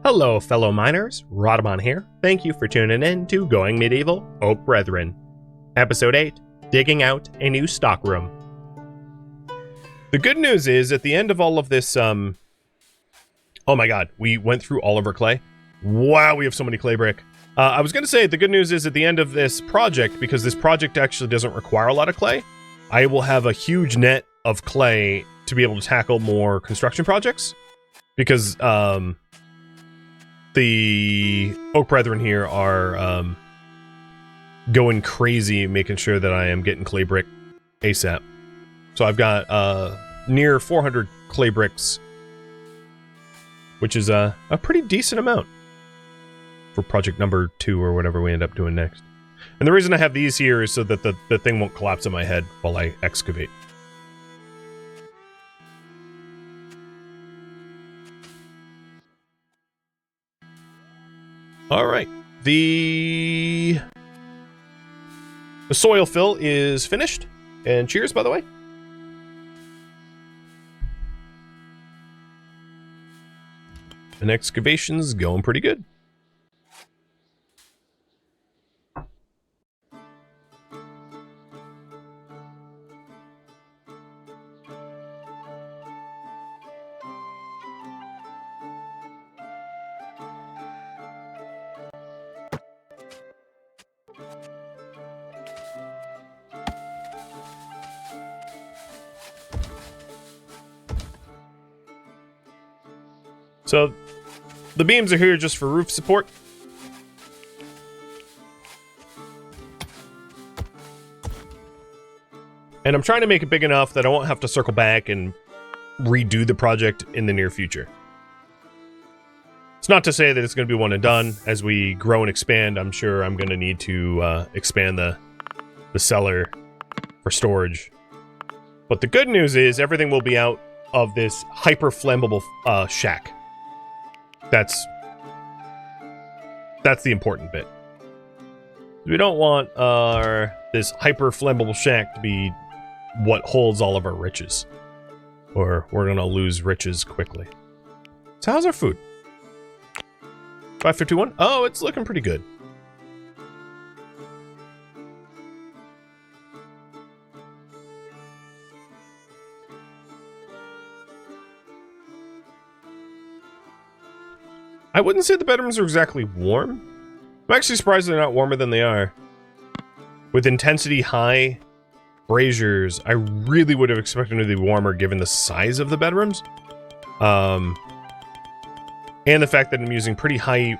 Hello, fellow miners. Rhadamant here. Thank you for tuning in to Going Medieval Oak Brethren. Episode 8, Digging Out a New Stockroom. The good news is, at the end of all of this, oh my god, we went through all of our clay. Wow, we have so many clay brick. I was going to say, the good news is, at the end of this project, because this project actually doesn't require a lot of clay, I will have a huge net of clay to be able to tackle more construction projects. Because, the Oak Brethren here are going crazy making sure that I am getting clay brick ASAP. So I've got near 400 clay bricks, which is a pretty decent amount for project number 2 or whatever we end up doing next. And the reason I have these here is so that the thing won't collapse in my head while I excavate. All right, the soil fill is finished, and cheers, by the way. And excavation's going pretty good. So, the beams are here just for roof support. And I'm trying to make it big enough that I won't have to circle back and redo the project in the near future. It's not to say that it's going to be one and done. As we grow and expand, I'm sure I'm going to need to expand the cellar for storage. But the good news is everything will be out of this hyper-flammable shack. That's the important bit. We don't want this hyper-flammable shack to be what holds all of our riches. Or we're going to lose riches quickly. So how's our food? 5321? Oh, it's looking pretty good. I wouldn't say the bedrooms are exactly warm. I'm actually surprised they're not warmer than they are. With intensity high braziers, I really would have expected them to be warmer given the size of the bedrooms. And the fact that I'm using pretty high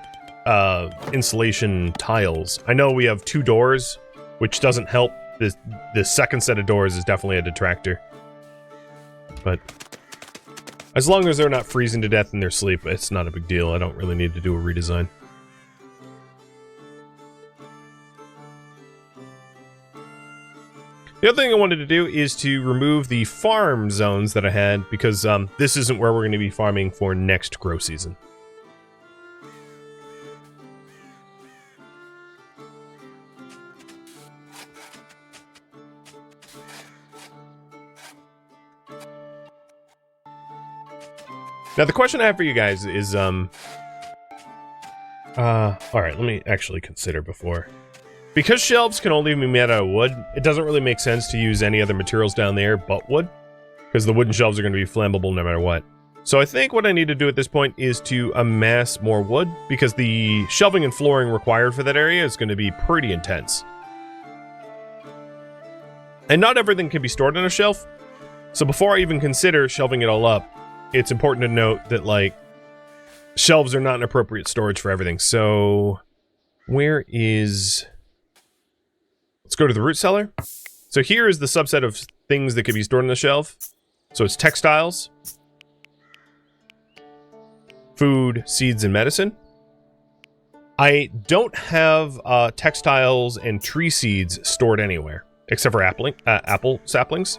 insulation tiles. I know we have 2 doors, which doesn't help. The second set of doors is definitely a detractor. But as long as they're not freezing to death in their sleep, it's not a big deal. I don't really need to do a redesign. The other thing I wanted to do is to remove the farm zones that I had, because this isn't where we're going to be farming for next grow season. Now, the question I have for you guys is, alright, let me actually consider before. Because shelves can only be made out of wood, it doesn't really make sense to use any other materials down there but wood, because the wooden shelves are going to be flammable no matter what. So I think what I need to do at this point is to amass more wood, because the shelving and flooring required for that area is going to be pretty intense. And not everything can be stored on a shelf, so before I even consider shelving it all up, it's important to note that, like, shelves are not an appropriate storage for everything. So, where is... Let's go to the root cellar. So here is the subset of things that could be stored on the shelf. So it's textiles, food, seeds, and medicine. I don't have textiles and tree seeds stored anywhere, except for apple saplings.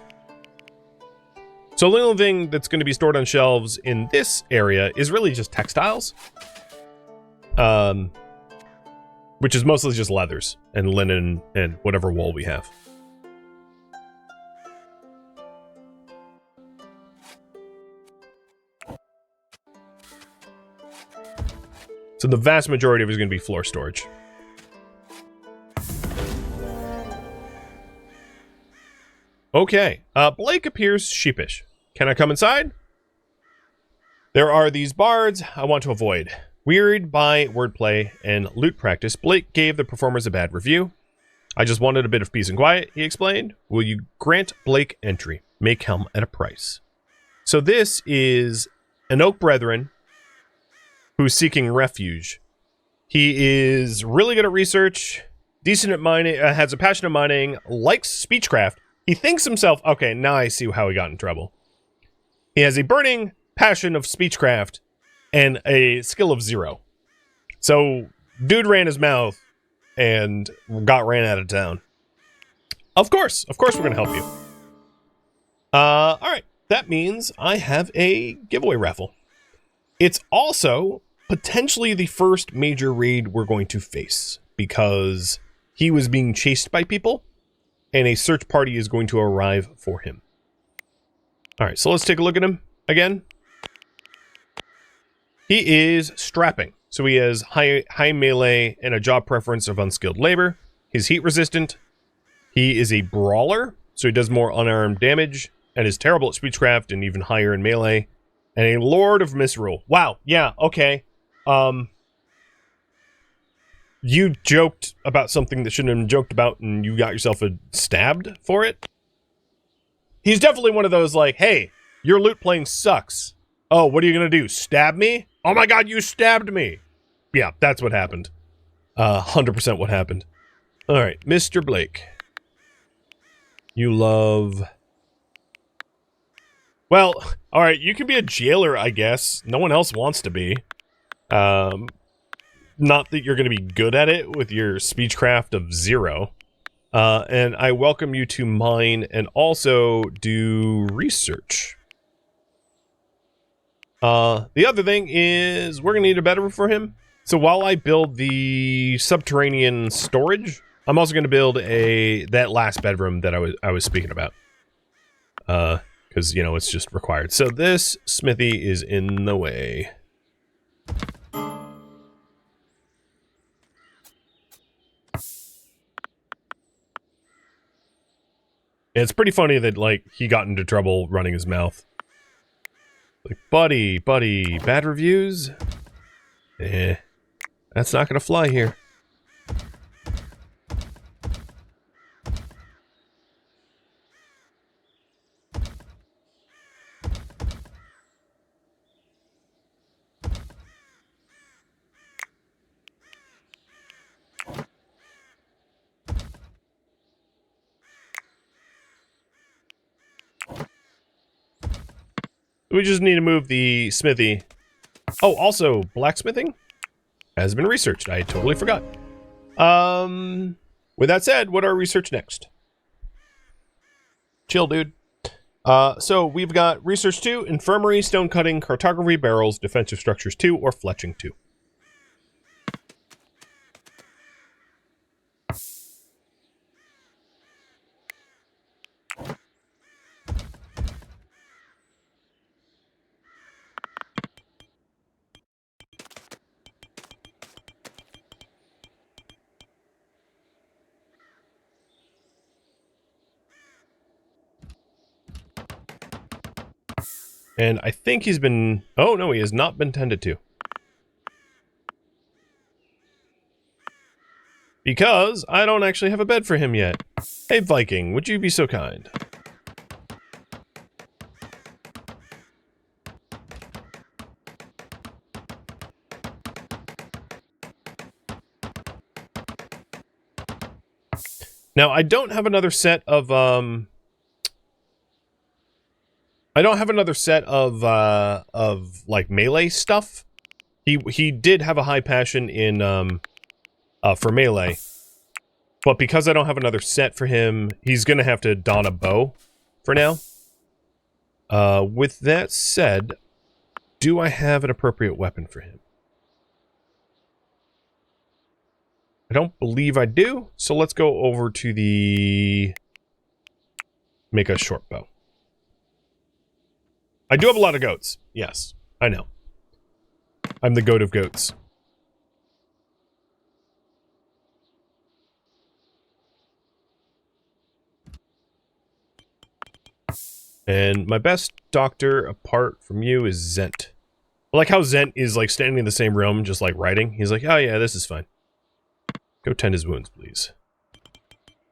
So the only thing that's going to be stored on shelves in this area is really just textiles. Which is mostly just leathers and linen and whatever wool we have. So the vast majority of it is going to be floor storage. Okay, Blake appears sheepish. Can I come inside? There are these bards I want to avoid. Wearied by wordplay and lute practice, Blake gave the performers a bad review. I just wanted a bit of peace and quiet, he explained. Will you grant Blake entry? Make helm at a price. So this is an Oak Brethren who's seeking refuge. He is really good at research, decent at mining, has a passion of mining, likes speechcraft. He thinks himself, okay, now I see how he got in trouble. He has a burning passion of speechcraft and a skill of 0. So, dude ran his mouth and got ran out of town. Of course we're going to help you. Alright, that means I have a giveaway raffle. It's also potentially the first major raid we're going to face, because he was being chased by people, and a search party is going to arrive for him. Alright, so let's take a look at him again. He is strapping, so he has high melee and a job preference of unskilled labor. He's heat resistant. He is a brawler, so he does more unarmed damage, and is terrible at speechcraft and even higher in melee. And a Lord of Misrule. Wow, yeah, okay. You joked about something that shouldn't have been joked about, and you got yourself stabbed for it? He's definitely one of those, like, hey, your loot playing sucks. Oh, what are you gonna do? Stab me? Oh my god, you stabbed me! Yeah, that's what happened. 100% what happened. Alright, Mr. Blake. You love... Well, alright, you can be a jailer, I guess. No one else wants to be. Not that you're gonna be good at it with your speechcraft of 0. And I welcome you to mine and also do research. The other thing is we're gonna need a bedroom for him. So while I build the subterranean storage, I'm also gonna build that last bedroom that I was speaking about. Because, you know, it's just required. So this smithy is in the way. It's pretty funny that, like, he got into trouble running his mouth. Like, buddy, bad reviews? That's not gonna fly here. We just need to move the smithy. Oh, also, blacksmithing has been researched. I totally forgot. With that said, what are research next? Chill, dude. So we've got research 2, infirmary, stone cutting, cartography, barrels, defensive structures 2, or fletching 2. And I think he's been... Oh, no, he has not been tended to. Because I don't actually have a bed for him yet. Hey, Viking, would you be so kind? Now, I don't have another set of, like, melee stuff. He did have a high passion in, for melee. But because I don't have another set for him, he's gonna have to don a bow for now. With that said, do I have an appropriate weapon for him? I don't believe I do, so let's go over to the... Make a short bow. I do have a lot of goats. Yes, I know. I'm the goat of goats. And my best doctor apart from you is Zent. I like how Zent is like standing in the same room, just like writing. He's like, oh yeah, this is fine. Go tend his wounds, please.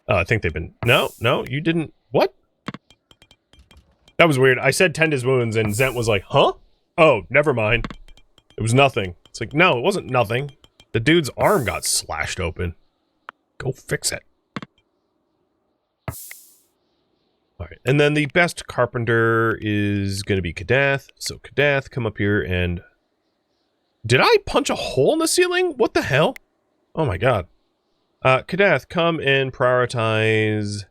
Oh, I think they've been... No, you didn't... What? That was weird. I said tend his wounds, and Zent was like, huh? Oh, never mind. It was nothing. It's like, no, it wasn't nothing. The dude's arm got slashed open. Go fix it. Alright, and then the best carpenter is going to be Kadath. So Kadath, come up here and... Did I punch a hole in the ceiling? What the hell? Oh my god. Kadath, come and prioritize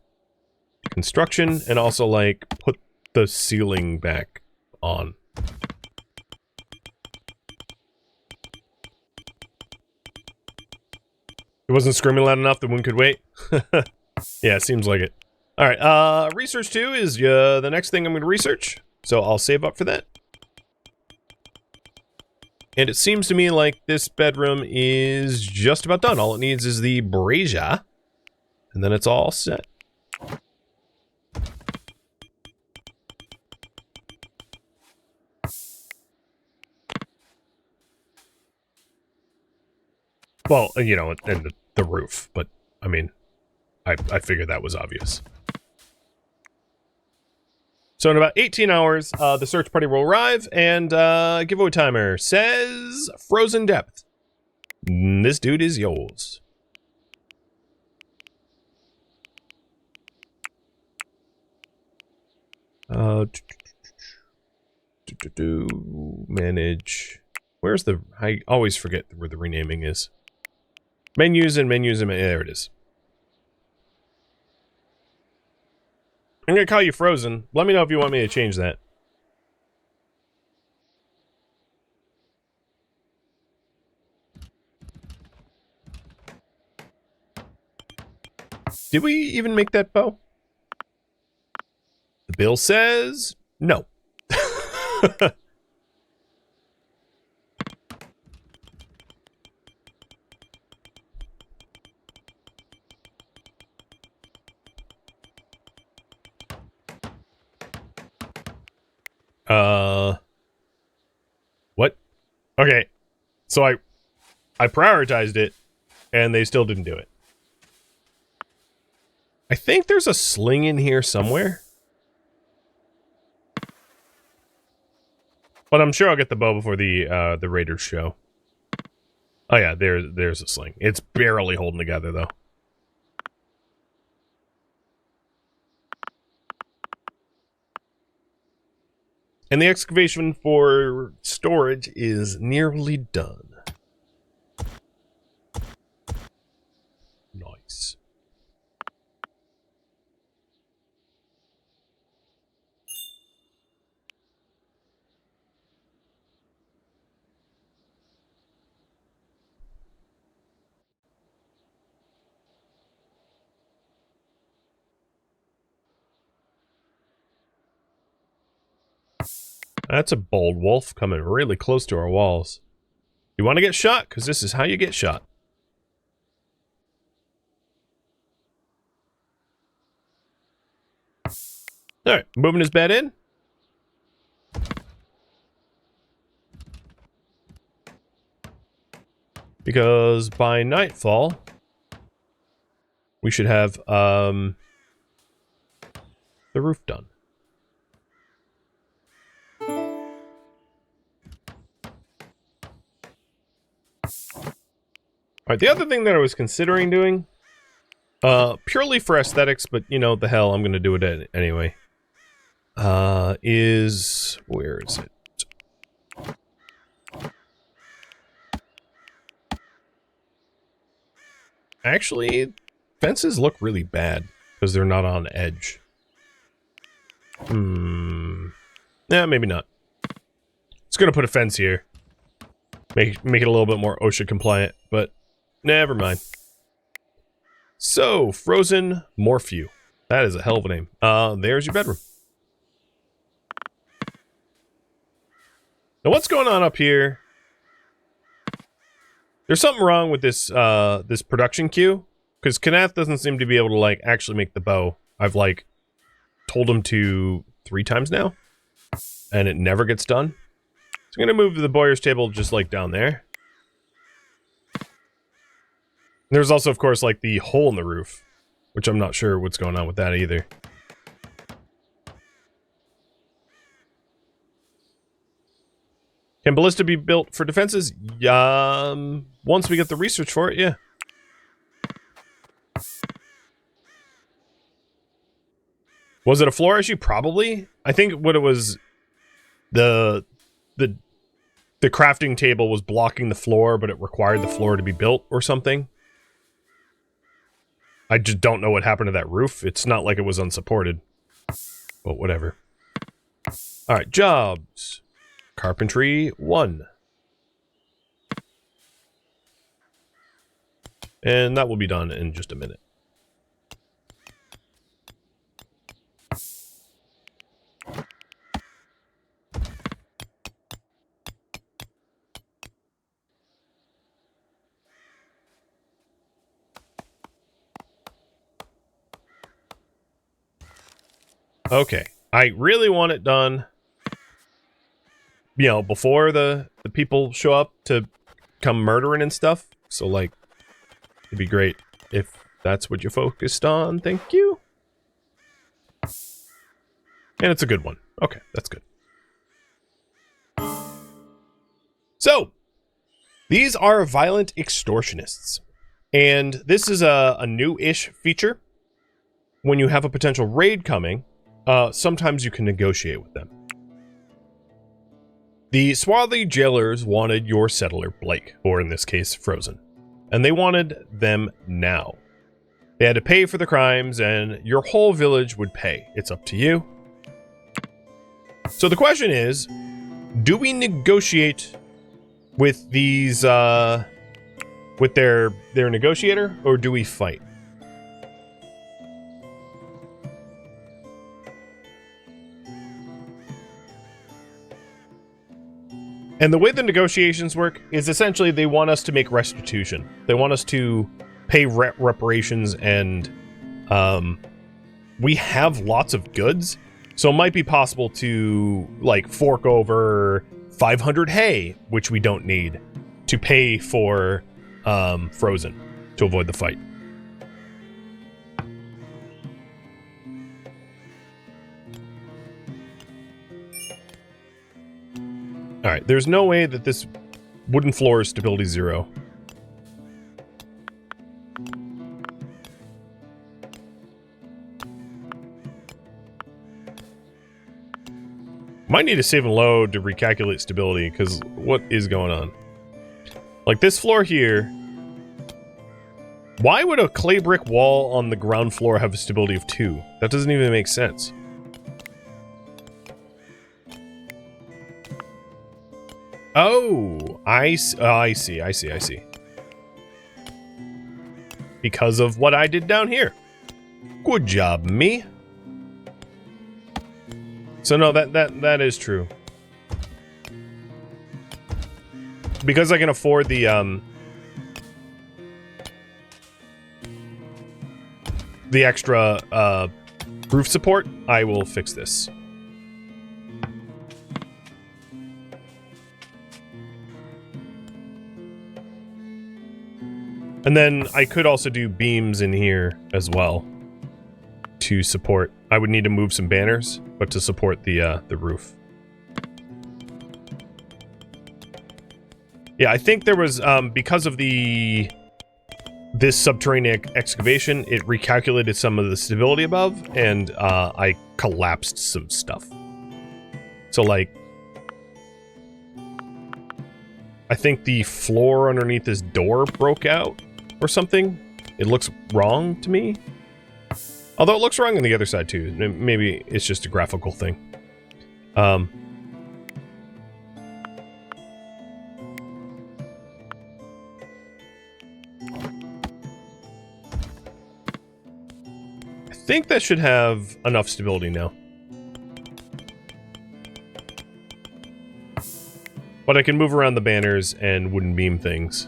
construction and also, like, put the ceiling back on. It wasn't screaming loud enough, the wound could wait? Yeah, it seems like it. Alright, research 2 is the next thing I'm going to research, so I'll save up for that. And it seems to me like this bedroom is just about done. All it needs is the brazier, and then it's all set. Well, you know, and the roof, but, I mean, I figured that was obvious. So in about 18 hours, the search party will arrive, and giveaway timer says Frozen Depth. This dude is yours. Manage. Where's the... I always forget where the renaming is. Menus and menus and... There it is. I'm gonna call you Frozen. Let me know if you want me to change that. Did we even make that bow? The bill says no. What? Okay. So I prioritized it, and they still didn't do it. I think there's a sling in here somewhere. But I'm sure I'll get the bow before the Raiders show. Oh yeah, there's a sling. It's barely holding together, though. And the excavation for storage is nearly done. Nice. That's a bold wolf coming really close to our walls. You want to get shot? Because this is how you get shot. Alright, moving his bed in. Because by nightfall, we should have the roof done. Alright, the other thing that I was considering doing, purely for aesthetics, but you know, the hell, I'm gonna do it anyway, is... where is it? Actually, fences look really bad, because they're not on edge. Yeah, maybe not. It's gonna put a fence here. Make it a little bit more OSHA compliant, but never mind. So, Frozen Morphew. That is a hell of a name. There's your bedroom. Now, what's going on up here? There's something wrong with this, this production queue. Because Kanath doesn't seem to be able to, like, actually make the bow. I've, like, told him to 3 times now, and it never gets done. So I'm going to move the Boyer's table just like down there. There's also, of course, like the hole in the roof, which I'm not sure what's going on with that either. Can ballista be built for defenses? Once we get the research for it, yeah. Was it a floor issue? Probably. I think what it was, the crafting table was blocking the floor, but it required the floor to be built or something. I just don't know what happened to that roof. It's not like it was unsupported. But whatever. Alright, jobs. Carpentry 1. And that will be done in just a minute. Okay, I really want it done, you know, before the people show up to come murdering and stuff. So, like, it'd be great if that's what you focused on. Thank you. And it's a good one. Okay, that's good. So, these are violent extortionists. And this is a new-ish feature. When you have a potential raid coming, sometimes you can negotiate with them. The swarthy jailers wanted your settler, Blake, or in this case, Frozen. And they wanted them now. They had to pay for the crimes, and your whole village would pay. It's up to you. So the question is, do we negotiate with these, with their negotiator, or do we fight? And the way the negotiations work is essentially they want us to make restitution. They want us to pay reparations, and we have lots of goods. So it might be possible to, like, fork over 500 hay, which we don't need, to pay for Frozen, to avoid the fight. Alright, there's no way that this wooden floor is stability 0. Might need to save and load to recalculate stability, because what is going on? Like this floor here... Why would a clay brick wall on the ground floor have a stability of 2? That doesn't even make sense. Oh, I see. Because of what I did down here. Good job, me. So no, that is true. Because I can afford the extra roof support, I will fix this. And then I could also do beams in here as well to support. I would need to move some banners, but to support the roof. Yeah, I think there was because of this subterranean excavation, it recalculated some of the stability above, and I collapsed some stuff. So, like, I think the floor underneath this door broke out or something. It looks wrong to me. Although it looks wrong on the other side too. Maybe it's just a graphical thing. I think that should have enough stability now. But I can move around the banners and wooden beam things.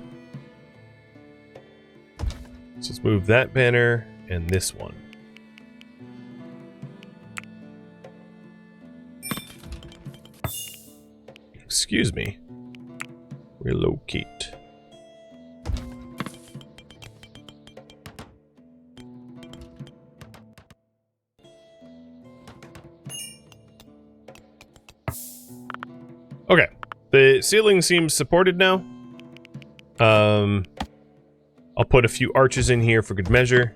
So let's move that banner and this one. Excuse me. Relocate. Okay, the ceiling seems supported now. I'll put a few arches in here for good measure.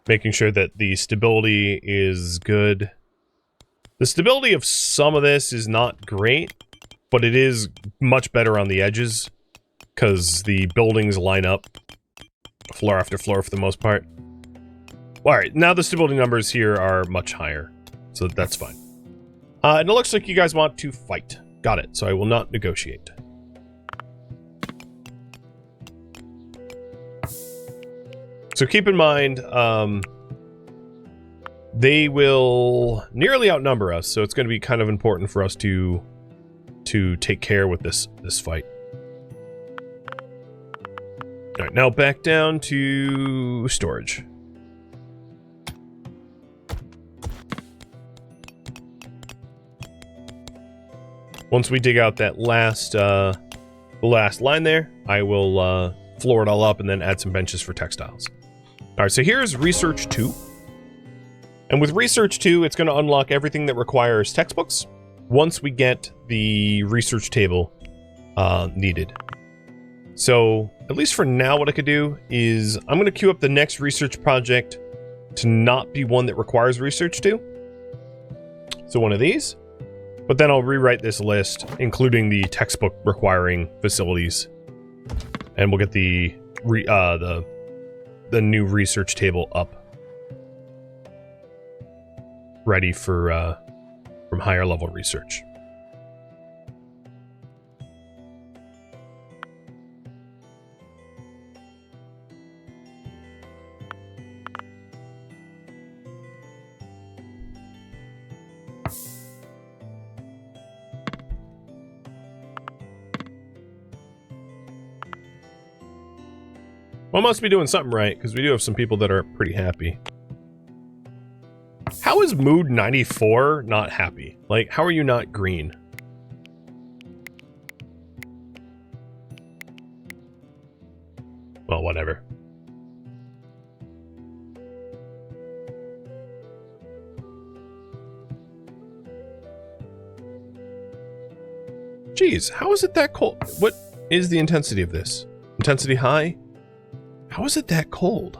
Making sure that the stability is good. The stability of some of this is not great, but it is much better on the edges because the buildings line up floor after floor for the most part. Alright, now the stability numbers here are much higher, so that's fine. And it looks like you guys want to fight. Got it, so I will not negotiate. So keep in mind, they will nearly outnumber us, so it's going to be kind of important for us to take care with this fight. All right, now back down to storage. Once we dig out that last line there, I will floor it all up and then add some benches for textiles. All right, so here's Research 2. And with Research 2, it's going to unlock everything that requires textbooks once we get the research table needed. So, at least for now, what I could do is I'm going to queue up the next research project to not be one that requires Research 2. So one of these. But then I'll rewrite this list, including the textbook requiring facilities. And we'll get the new research table up. Ready for from higher level research. Well, I must be doing something right, because we do have some people that are pretty happy. How is Mood 94 not happy? Like, how are you not green? Well, whatever. Jeez, how is it that cold? What is the intensity of this? Intensity high? How is it that cold?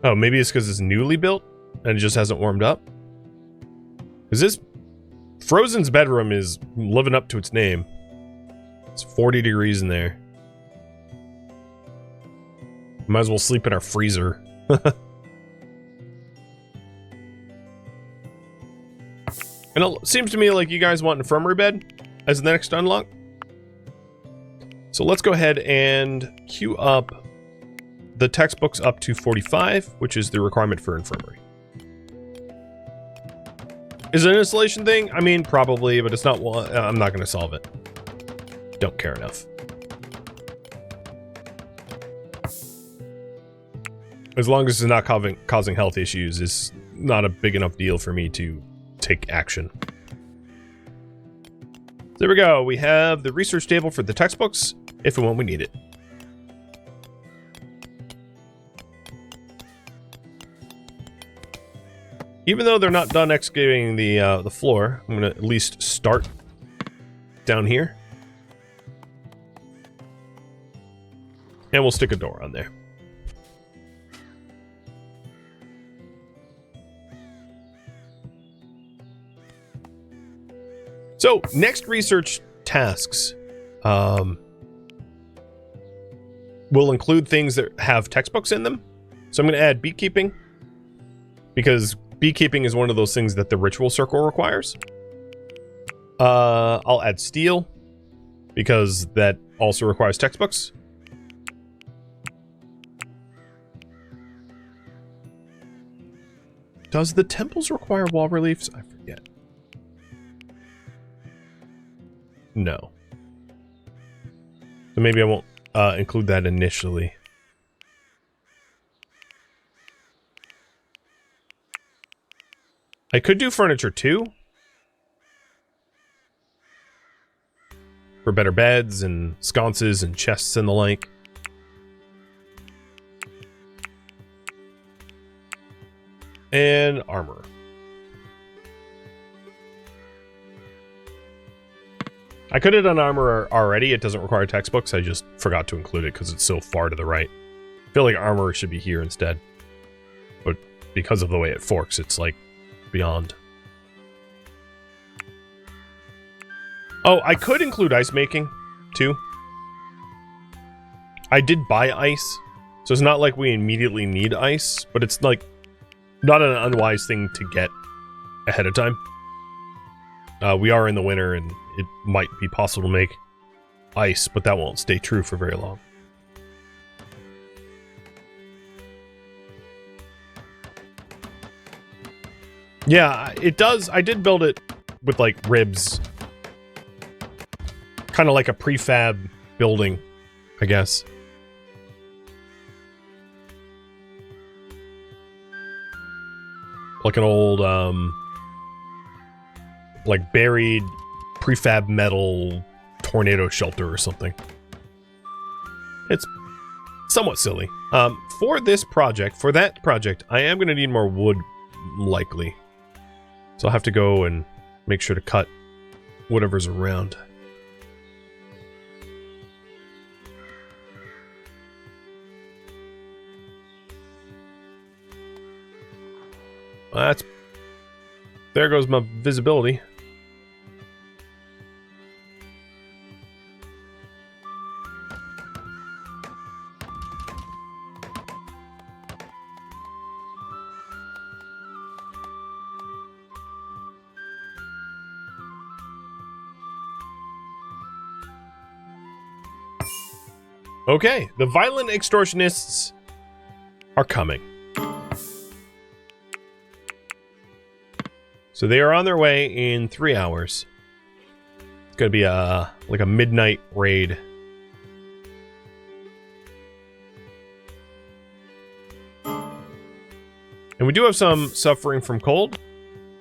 Oh, maybe it's because it's newly built and it just hasn't warmed up? Is this... Frozen's bedroom is living up to its name. It's 40 degrees in there. Might as well sleep in our freezer. And it seems to me like you guys want an infirmary bed as the next unlock. So let's go ahead and queue up the textbooks up to 45, which is the requirement for infirmary. Is it an installation thing? I mean, probably, but it's not one. I'm not going to solve it. Don't care enough. As long as it's not causing health issues, it's not a big enough deal for me to take action. There we go. We have the research table for the textbooks, if and when we need it. Even though they're not done excavating the floor, I'm gonna at least start down here. And we'll stick a door on there. So, next research tasks will include things that have textbooks in them. So I'm going to add beekeeping, because beekeeping is one of those things that the ritual circle requires. I'll add steel, because that also requires textbooks. Does the temples require wall reliefs? I forget. No. So maybe I won't include that initially. I could do furniture too. For better beds and sconces and chests and the like. And armor. I could have done armor already. It doesn't require textbooks. I just forgot to include it because it's so far to the right. I feel like armor should be here instead. But because of the way it forks, it's like beyond. Oh, I could include ice making too. I did buy ice. So it's not like we immediately need ice, but it's like not an unwise thing to get ahead of time. We are in the winter and it might be possible to make ice, but that won't stay true for very long. Yeah, it does. I did build it with like ribs. Kind of like a prefab building, I guess. Like an old, like buried prefab metal tornado shelter or something. It's somewhat silly. For this project, for that project, I am going to need more wood, likely. So I'll have to go and make sure to cut whatever's around. There goes my visibility. Okay, the violent extortionists are coming. So they are on their way in 3 hours. It's gonna be like a midnight raid. And we do have some suffering from cold.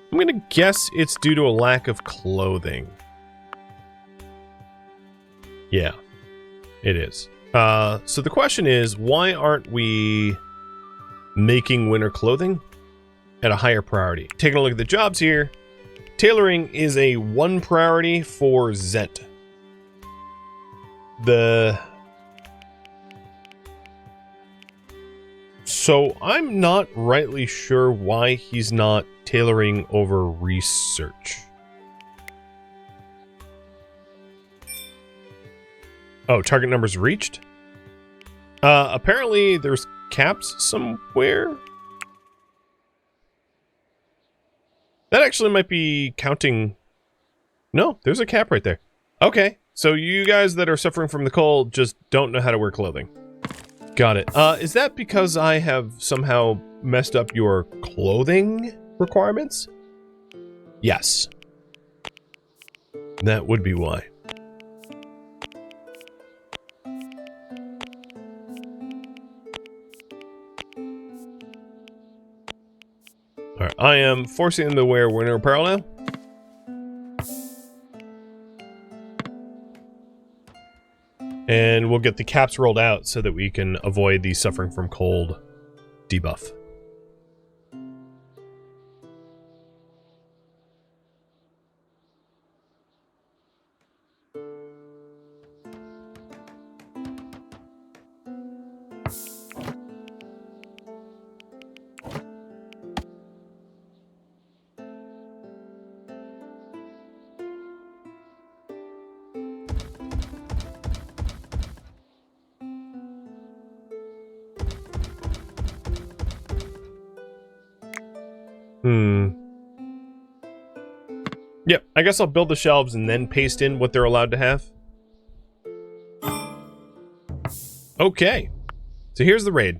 I'm gonna guess it's due to a lack of clothing. Yeah, it is. So the question is, why aren't we making winter clothing at a higher priority? Taking a look at the jobs here, tailoring is a 1 priority for Zent. So I'm not rightly sure why he's not tailoring over research. Oh, target numbers reached? Apparently there's caps somewhere. That actually might be counting. No, there's a cap right there. Okay, so you guys that are suffering from the cold just don't know how to wear clothing. Got it. Is that because I have somehow messed up your clothing requirements? Yes. That would be why. Alright, I am forcing them to wear winter apparel now. And we'll get the caps rolled out so that we can avoid the suffering from cold debuff. Yep, I guess I'll build the shelves and then paste in what they're allowed to have. Okay, so here's the raid.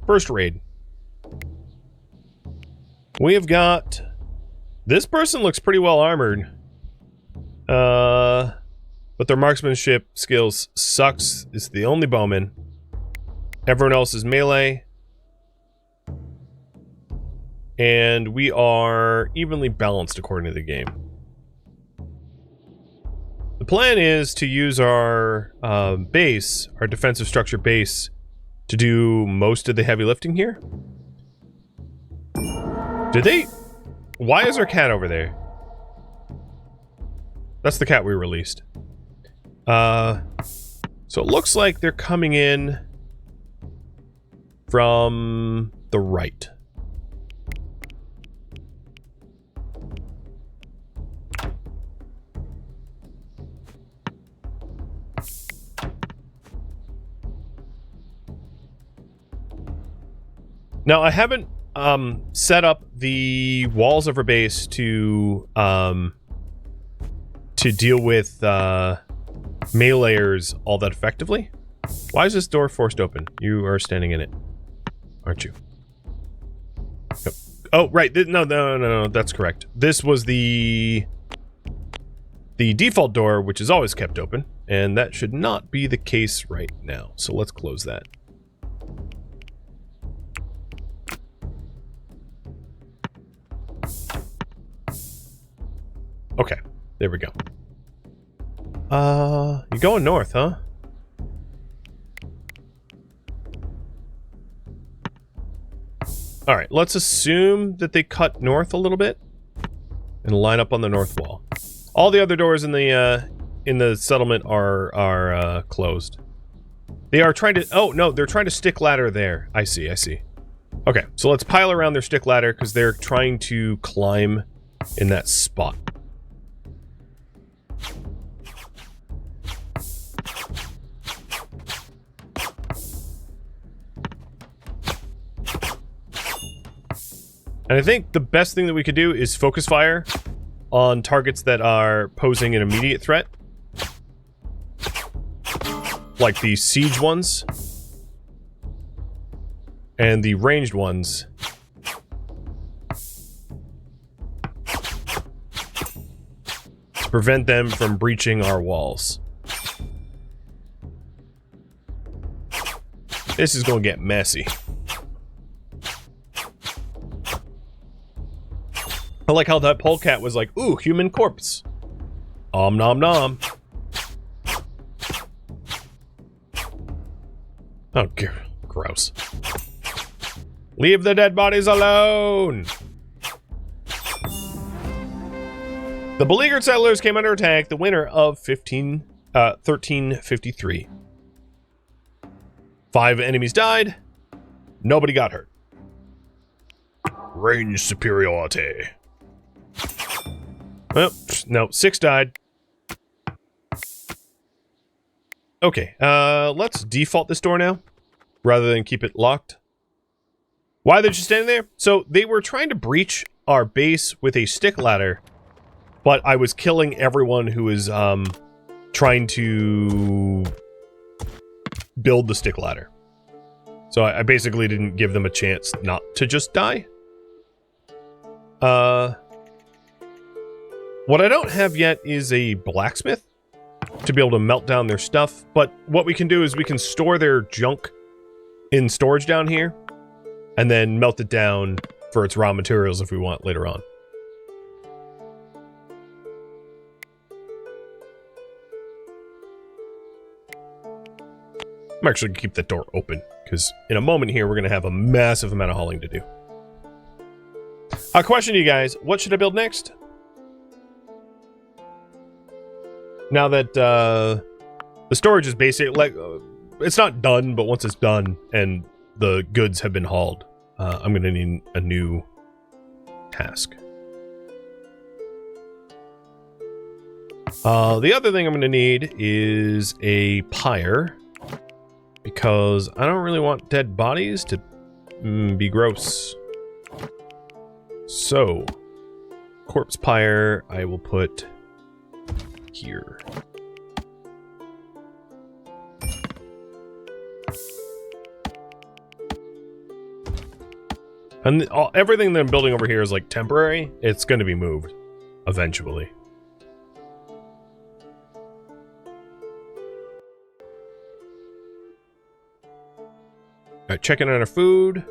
First raid. We have got... This person looks pretty well armored. But their marksmanship skills sucks. It's the only bowman. Everyone else is melee. and we are evenly balanced according to the game. The plan is to use our base, our defensive structure base, to do most of the heavy lifting here. Did they... Why is our cat over there? That's the cat we released. So it looks like they're coming in from the right. Now, I haven't set up the walls of our base to deal with meleeers all that effectively. Why is this door forced open? You are standing in it, aren't you? Oh, right. No, that's correct. This was the default door, which is always kept open, and that should not be the case right now. So let's close that. Okay, there we go. You're going north, huh? Alright, let's assume that they cut north a little bit and line up on the north wall. All the other doors in the settlement are closed. They are trying to... Oh, no, they're trying to stick ladder there. I see. Okay, so let's pile around their stick ladder because they're trying to climb in that spot. And I think the best thing that we could do is focus fire on targets that are posing an immediate threat. Like the siege ones. And the ranged ones. To prevent them from breaching our walls. This is gonna get messy. I like how that polecat was like, ooh, human corpse. Om nom nom. Oh, gross. Leave the dead bodies alone! The beleaguered settlers came under attack, the winter of 1353. 5 enemies died. Nobody got hurt. Range superiority. Well, no, 6 died. Okay, let's default this door now, rather than keep it locked. Why are they just standing there? So, they were trying to breach our base with a stick ladder, but I was killing everyone who was, trying to build the stick ladder. So I basically didn't give them a chance not to just die. What I don't have yet is a blacksmith to be able to melt down their stuff, but what we can do is we can store their junk in storage down here, and then melt it down for its raw materials if we want later on. I'm actually going to keep that door open, because in a moment here, we're going to have a massive amount of hauling to do. A question to you guys, what should I build next? Now that the storage is basically, like, it's not done, but once it's done and the goods have been hauled, I'm going to need a new task. The other thing I'm going to need is a pyre, because I don't really want dead bodies to be gross. So, corpse pyre I will put here. And everything that I'm building over here is like temporary. It's going to be moved eventually. Alright, checking on our food.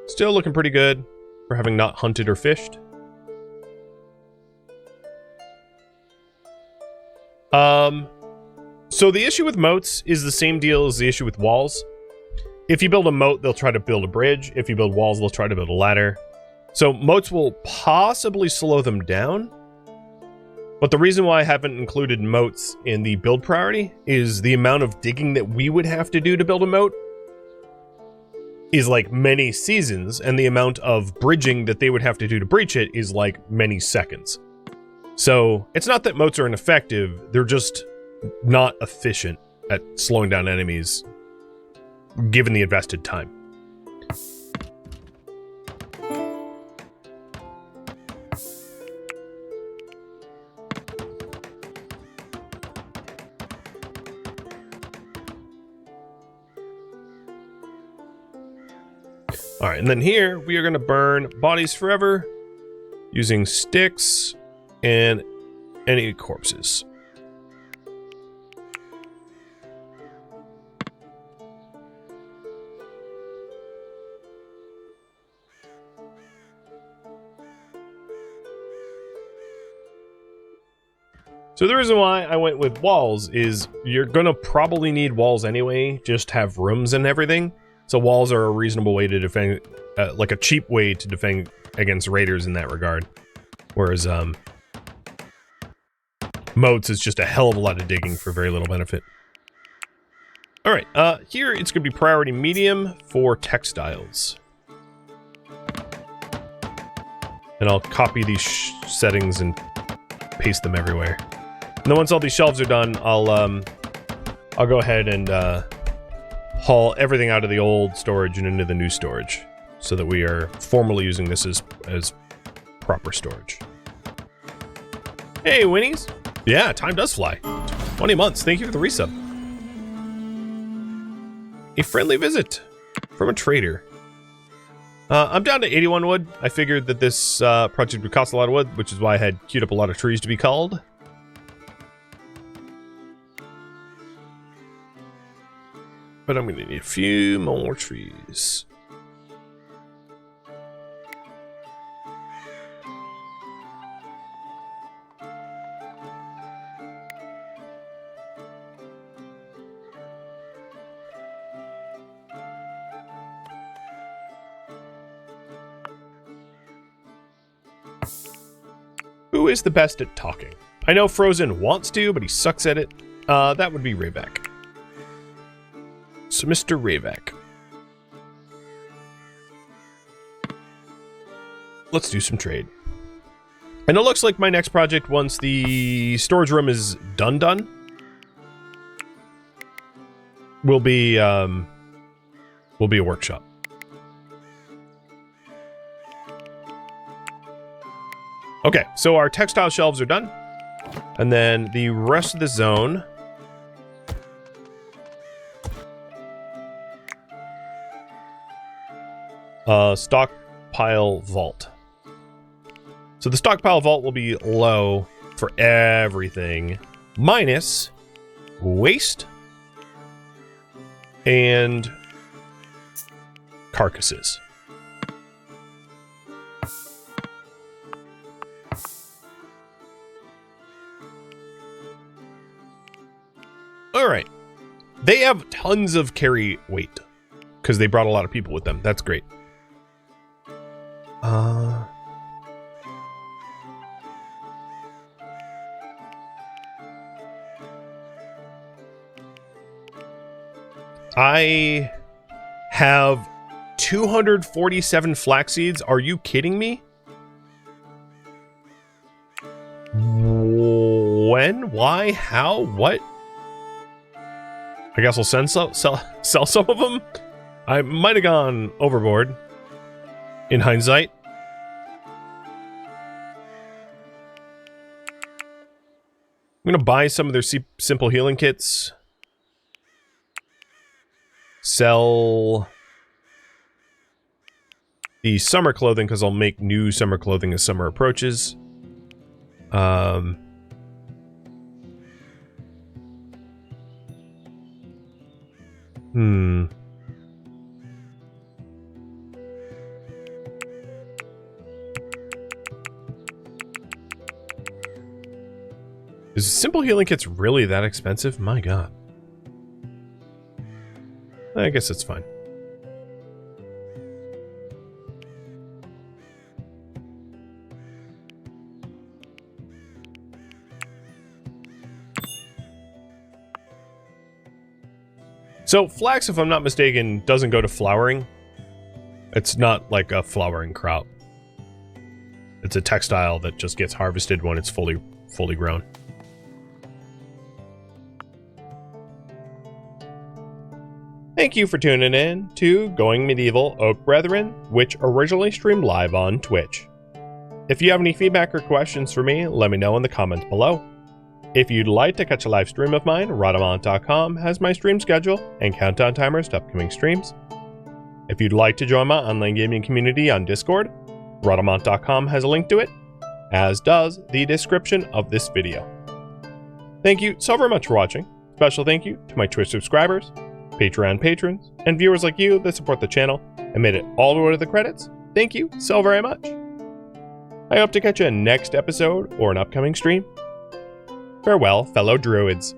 Still looking pretty good. for having not hunted or fished. So the issue with moats is the same deal as the issue with walls. If you build a moat, they'll try to build a bridge. If you build walls, they'll try to build a ladder. So moats will possibly slow them down. But the reason why I haven't included moats in the build priority is the amount of digging that we would have to do to build a moat is like many seasons, and the amount of bridging that they would have to do to breach it is like many seconds. So it's not that moats are ineffective, they're just not efficient at slowing down enemies given the invested time. Alright, and then here we are going to burn bodies forever using sticks and any corpses. So the reason why I went with walls is you're going to probably need walls anyway, just have rooms and everything. So walls are a reasonable way to defend, like a cheap way to defend against raiders in that regard. Whereas moats is just a hell of a lot of digging for very little benefit. Alright, here it's going to be priority medium for textiles. And I'll copy these settings and paste them everywhere. And then once all these shelves are done, I'll go ahead and haul everything out of the old storage and into the new storage, so that we are formally using this as proper storage. Hey, Winnies! Yeah, time does fly. 20 months. Thank you for the resub. A friendly visit from a trader. I'm down to 81 wood. I figured that this project would cost a lot of wood, which is why I had queued up a lot of trees to be culled. But I'm going to need a few more trees. Who is the best at talking? I know Frozen wants to, but he sucks at it. That would be Rayback. So, Mr. Rayback. Let's do some trade. And it looks like my next project, once the storage room is done, will be a workshop. Okay, so our textile shelves are done. And then the rest of the zone... stockpile vault. So the stockpile vault will be low for everything, minus waste and carcasses. All right. They have tons of carry weight because they brought a lot of people with them. That's great. I have 247 flax seeds. Are you kidding me? When? Why? How? What? I guess I'll sell some of them. I might have gone overboard in hindsight. I'm going to buy some of their simple healing kits. Sell the summer clothing because I'll make new summer clothing as summer approaches. Is simple healing kits really that expensive? My god. I guess it's fine. So flax, if I'm not mistaken, doesn't go to flowering. It's not like a flowering crop. It's a textile that just gets harvested when it's fully grown. Thank you for tuning in to Going Medieval Oak Brethren, which originally streamed live on Twitch. If you have any feedback or questions for me, let me know in the comments below. If you'd like to catch a live stream of mine, Rhadamant.com has my stream schedule and countdown timers to upcoming streams. If you'd like to join my online gaming community on Discord, Rhadamant.com has a link to it, as does the description of this video. Thank you so very much for watching. Special thank you to my Twitch subscribers, Patreon patrons, and viewers like you that support the channel and made it all the way to the credits. Thank you so very much. I hope to catch you in next episode or an upcoming stream. Farewell, fellow druids.